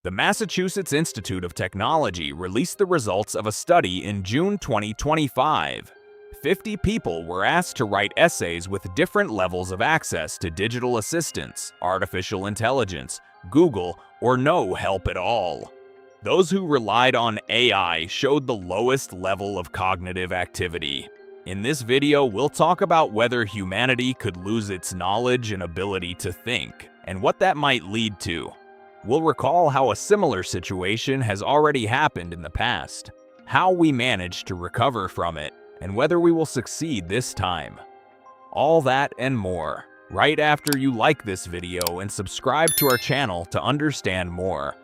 The Massachusetts Institute of Technology released the results of a study in June 2025. 50 people were asked to write essays with different levels of access to digital assistance, artificial intelligence, Google, or no help at all. Those who relied on AI showed the lowest level of cognitive activity. In this video, we'll talk about whether humanity could lose its knowledge and ability to think, and what that might lead to. We'll recall how a similar situation has already happened in the past, how we managed to recover from it, and whether we will succeed this time. All that and more, right after you like this video and subscribe to our channel to understand more.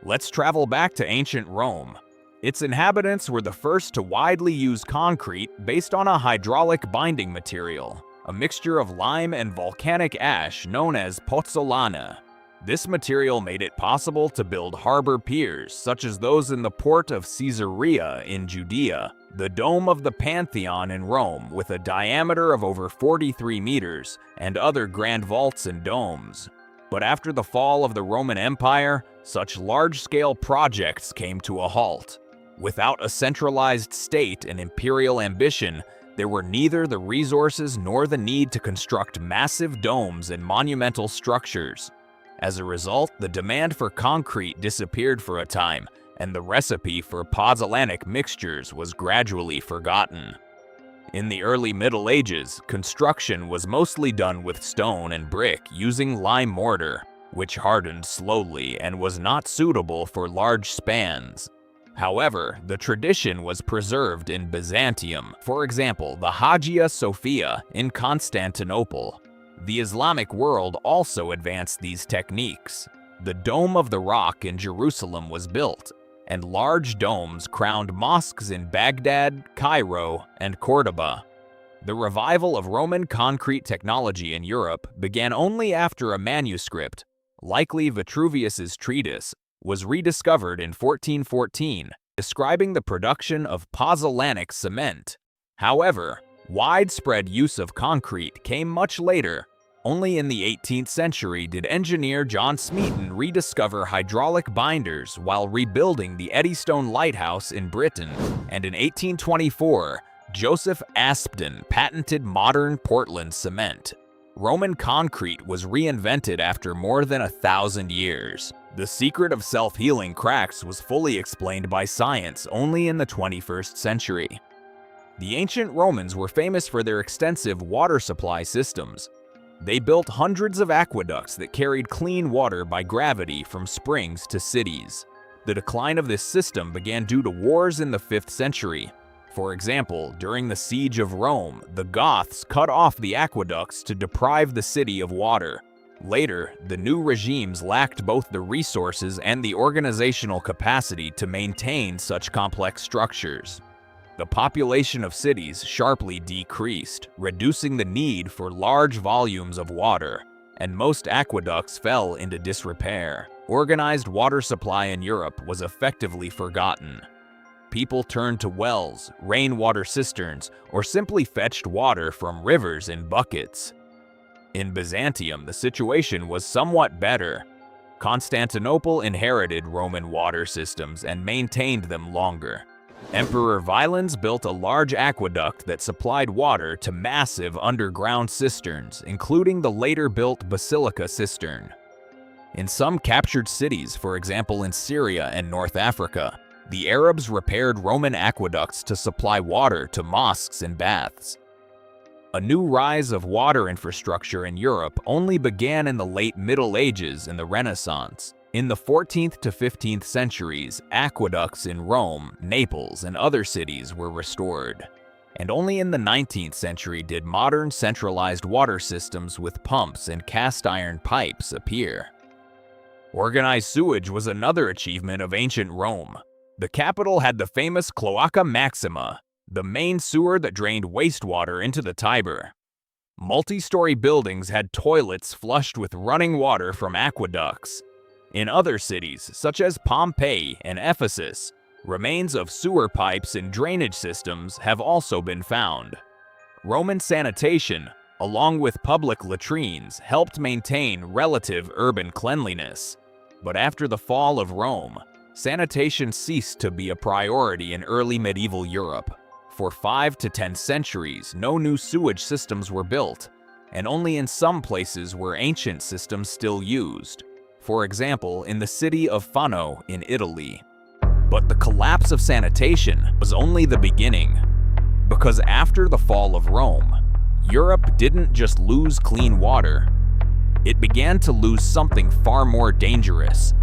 Let's travel back to ancient Rome. Its inhabitants were the first to widely use concrete based on a hydraulic binding material, a mixture of lime and volcanic ash known as pozzolana. This material made it possible to build harbor piers such as those in the port of Caesarea in Judea, the Dome of the Pantheon in Rome with a diameter of over 43 meters, and other grand vaults and domes. But after the fall of the Roman Empire, such large-scale projects came to a halt. Without a centralized state and imperial ambition, there were neither the resources nor the need to construct massive domes and monumental structures. As a result, the demand for concrete disappeared for a time, and the recipe for pozzolanic mixtures was gradually forgotten. In the early Middle Ages, construction was mostly done with stone and brick using lime mortar, which hardened slowly and was not suitable for large spans. However, the tradition was preserved in Byzantium, for example, the Hagia Sophia in Constantinople. The Islamic world also advanced these techniques. The Dome of the Rock in Jerusalem was built, and large domes crowned mosques in Baghdad, Cairo, and Cordoba. The revival of Roman concrete technology in Europe began only after a manuscript, likely Vitruvius's treatise, was rediscovered in 1414, describing the production of pozzolanic cement. However, widespread use of concrete came much later. Only in the 18th century did engineer John Smeaton rediscover hydraulic binders while rebuilding the Eddystone Lighthouse in Britain, and in 1824, Joseph Aspdin patented modern Portland cement. Roman concrete was reinvented after more than 1,000 years. The secret of self-healing cracks was fully explained by science only in the 21st century. The ancient Romans were famous for their extensive water supply systems. They built hundreds of aqueducts that carried clean water by gravity from springs to cities. The decline of this system began due to wars in the 5th century. For example, during the siege of Rome, the Goths cut off the aqueducts to deprive the city of water. Later, the new regimes lacked both the resources and the organizational capacity to maintain such complex structures. The population of cities sharply decreased, reducing the need for large volumes of water, and most aqueducts fell into disrepair. Organized water supply in Europe was effectively forgotten. People turned to wells, rainwater cisterns, or simply fetched water from rivers in buckets. In Byzantium, the situation was somewhat better. Constantinople inherited Roman water systems and maintained them longer. Emperor Valens built a large aqueduct that supplied water to massive underground cisterns, including the later-built Basilica cistern. In some captured cities, for example in Syria and North Africa, the Arabs repaired Roman aqueducts to supply water to mosques and baths. A new rise of water infrastructure in Europe only began in the late Middle Ages and the Renaissance. In the 14th to 15th centuries, aqueducts in Rome, Naples, and other cities were restored. And only in the 19th century did modern centralized water systems with pumps and cast iron pipes appear. Organized sewage was another achievement of ancient Rome. The capital had the famous Cloaca Maxima, the main sewer that drained wastewater into the Tiber. Multi-story buildings had toilets flushed with running water from aqueducts. In other cities, such as Pompeii and Ephesus, remains of sewer pipes and drainage systems have also been found. Roman sanitation, along with public latrines, helped maintain relative urban cleanliness. But after the fall of Rome, sanitation ceased to be a priority in early medieval Europe. For 5 to 10 centuries, no new sewage systems were built, and only in some places were ancient systems still used. For example, in the city of Fano in Italy. But the collapse of sanitation was only the beginning, because after the fall of Rome, Europe didn't just lose clean water, it began to lose something far more dangerous: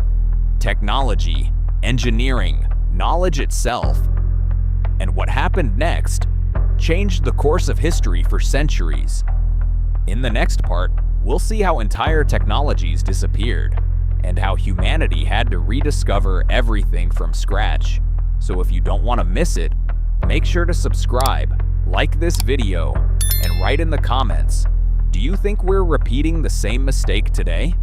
technology, engineering, knowledge itself. And what happened next changed the course of history for centuries. In the next part, we'll see how entire technologies disappeared, and how humanity had to rediscover everything from scratch. So if you don't want to miss it, make sure to subscribe, like this video, and write in the comments, do you think we're repeating the same mistake today?